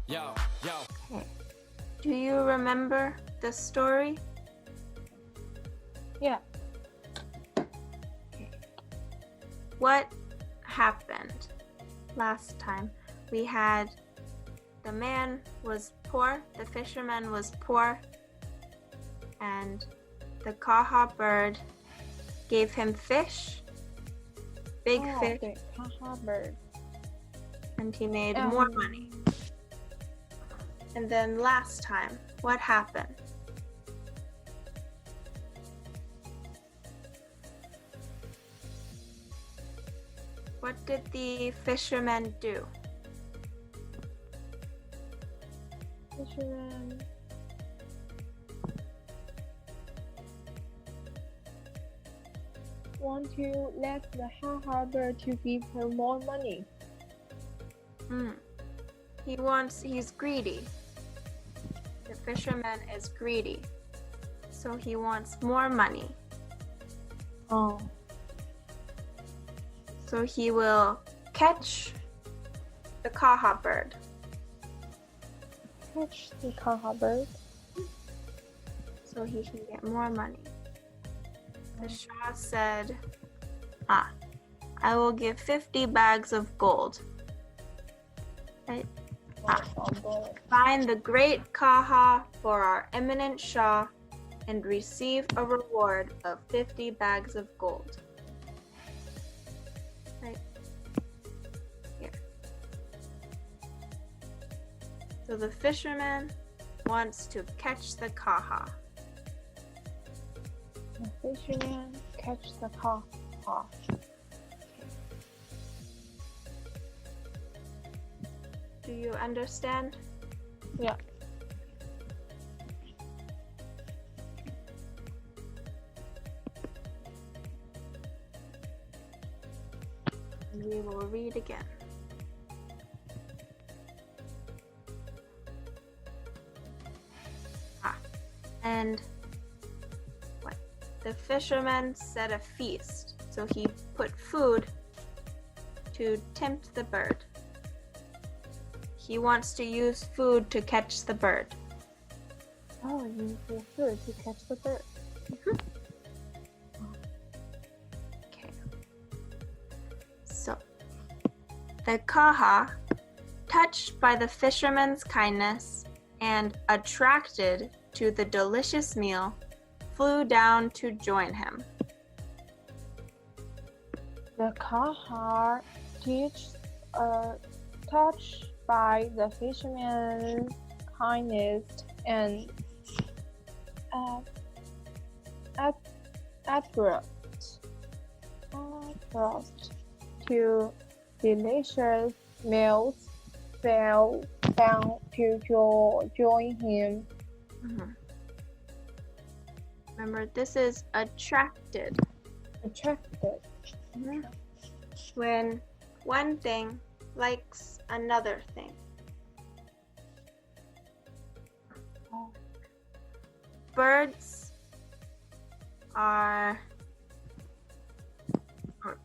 Yo. Okay. Do you remember the story? Yeah. Okay. What happened last time? We had the man was poor, the fisherman was poor, and the Kaha bird gave him fish, big fish, the Kaha bird. and he made more money. And then last time, what happened? What did the fisherman do? Fisherman want to let the Kaha bird to give her more money. He's greedy. The fisherman is greedy. So he wants more money. Oh. So he will catch the Kaha bird. Catch the Kaha bird. So he can get more money. The Shah said, I will give 50 bags of gold. Right? Find the great Kaha for our eminent Shah and receive a reward of 50 bags of gold. Right here. So the fisherman wants to catch the Kaha. The fisherman catch the Kaha. Do you understand? Yeah. We will read again. And what? The fisherman set a feast, so he put food to tempt the bird. He wants to use food to catch the bird. Oh, use the food to catch the bird. Okay. So, the Kaha, touched by the fisherman's kindness and attracted to the delicious meal, flew down to join him. The Kaha, touched by the fisherman's kindness and attracted to delicious meals, fell down to join him. Remember, this is attracted. Attracted. When one thing likes another thing. Birds are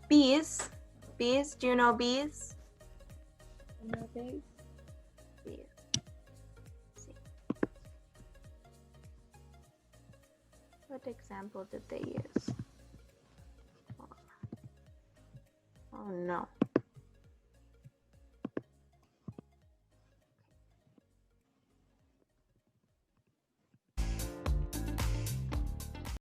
bees. Bees, do you know bees? Bees. Bees. See. What example did they use? Oh no.